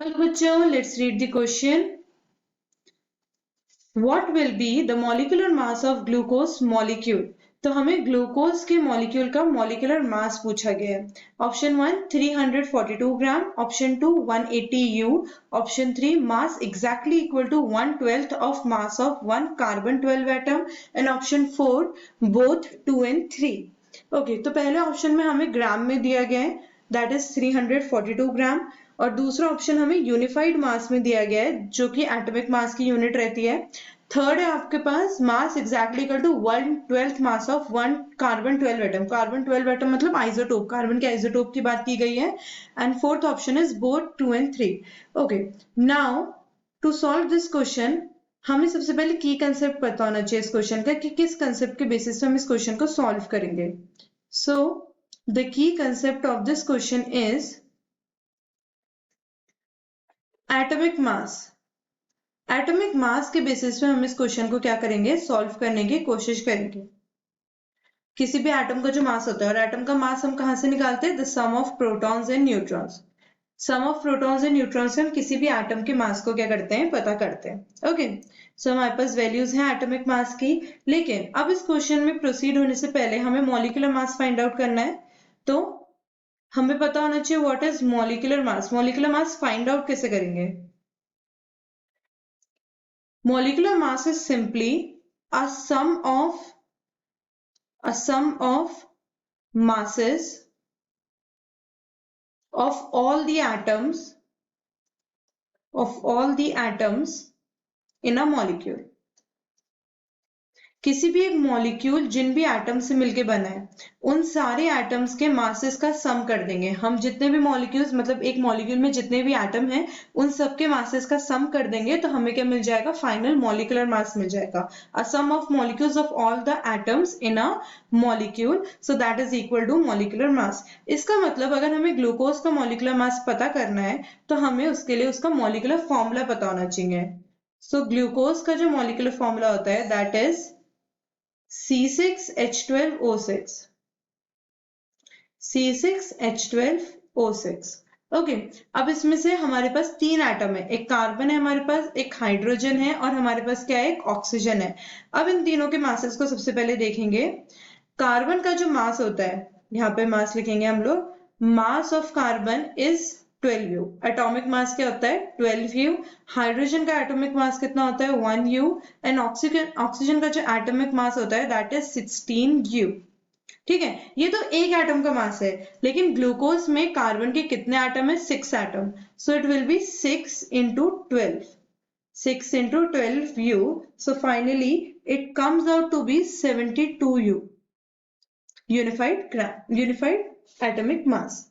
Hello बच्चों, let's read the question. What will be the molecular mass of glucose molecule? तो हमें glucose के molecule का molecular mass पूछा गया है. Option 1 342 gram, option 2 180 U, option 3 mass exactly equal to 1/12 of mass of one carbon 12 atom and option 4 both 2 and 3. Okay, तो पहले option में हमें ग्राम में दिया गया है, दैट इज 342 ग्राम, और दूसरा ऑप्शन हमें यूनिफाइड मास में दिया गया है जो कि एटॉमिक मास की यूनिट रहती है. थर्ड है आपके पास mass exactly equal to 1/12 mass of one carbon 12 atom. Carbon 12 atom मतलब आइसोटोप, कार्बन के आइसोटोप की बात की गई है. And fourth option is both 2 and 3. Okay, now to solve this question हमें सबसे पहले की कंसेप्ट पता होना चाहिए इस क्वेश्चन का कि किस कंसेप्ट के बेसिस पे हम इस क्वेश्चन को सॉल्व करेंगे. So the key concept of this question is atomic mass. Atomic mass के बेसिस पे हम इस क्वेश्चन को क्या करेंगे, सॉल्व करने की कोशिश करेंगे. किसी भी एटम का जो मास होता है, और एटम का मास हम कहां से निकालते हैं, the sum of protons and neutrons. Sum of protons and neutrons से हम किसी भी एटम के मास को क्या करते हैं, पता करते हैं. ओके, सो हमारे पास वैल्यूज हैं एटॉमिक मास की. लेकिन अब इस क्वेश्चन में प्रोसीड होने से पहले हमें मॉलिक्यूलर मास फाइंड आउट करना है. तो हमें पता होना चाहिए what is molecular mass. Molecular mass find out कैसे करेंगे? Molecular mass is simply a sum of masses of all the atoms in a molecule. किसी भी एक मॉलिक्यूल जिन भी एटम से मिलके बना है उन सारे एटम्स के मासेस का सम कर देंगे हम. जितने भी मॉलिक्यूल्स मतलब एक मॉलिक्यूल में जितने भी एटम हैं उन सबके मासेस का सम कर देंगे तो हमें क्या मिल जाएगा, फाइनल मॉलिक्यूलर मास मिल जाएगा. A sum of molecules of all the atoms in a molecule, so that is equal to molecular mass. इसका मतलब अगर हमें ग्लूकोज का मॉलिक्यूलर मास पता करना है तो हमें उसके लिए उसका मॉलिक्यूलर फॉर्मूला पता होना चाहिए. सो ग्लूकोज का जो मॉलिक्यूलर फॉर्मूला होता है that is C6H12O6. C6H12O6. Okay, अब इसमें से हमारे पास तीन एटम है, एक कार्बन है हमारे पास, एक हाइड्रोजन है और हमारे पास क्या है, एक ऑक्सीजन है. अब इन तीनों के मासेस को सबसे पहले देखेंगे. कार्बन का जो मास होता है, यहाँ पे मास लिखेंगे हम लोग, mass of carbon is 12U. Atomic mass क्या होता है, 12U. हाइड्रोजन का एटॉमिक मास कितना होता है, 1U. एंड ऑक्सीजन का जो एटॉमिक मास होता है दैट इज 16U. ठीक है, ये तो एक एटम का मास है. लेकिन ग्लूकोज में कार्बन के कितने एटम है, 6 atom. So it will be 6 into 12. 6 into 12U. So finally it comes out to be 72U. Unified atomic mass.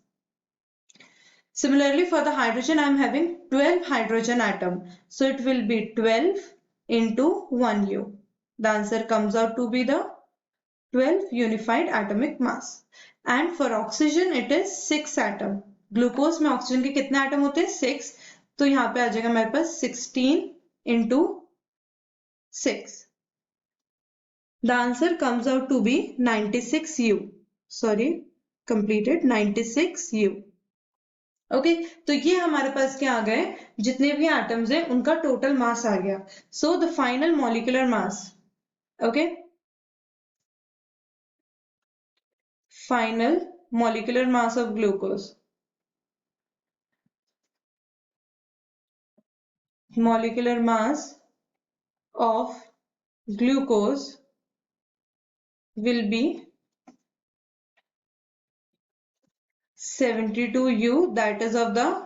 Similarly, for the hydrogen, I am having 12 hydrogen atom. So it will be 12 into 1U. The answer comes out to be the 12 unified atomic mass. And for oxygen, it is 6 atom. Glucose में oxygen के कितने atom होते हैं, 6. तो यहाँ पे आ जाएगा मेरे पास 16 into 6. The answer comes out to be 96U. Sorry, completed 96U. Okay, तो ये हमारे पास क्या आ गए, जितने भी एटम्स हैं उनका टोटल मास आ गया. So the final molecular mass, okay, final molecular mass of glucose, molecular mass of glucose will be 72U, that is of the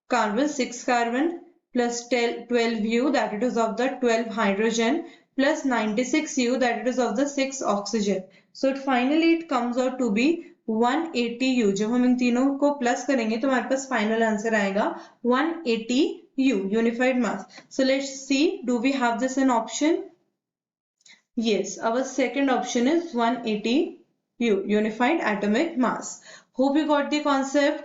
carbon, 6 carbon, plus 12U, that it is of the 12 hydrogen, plus 96U, that it is of the 6 oxygen. So finally it comes out to be 180U. जब हम इन तीनों को plus करेंगे तो हमारे पास final answer आएगा 180U, unified mass. So let's see, do we have this an option? Yes, our second option is 180U, unified atomic mass. Hope you got the concept.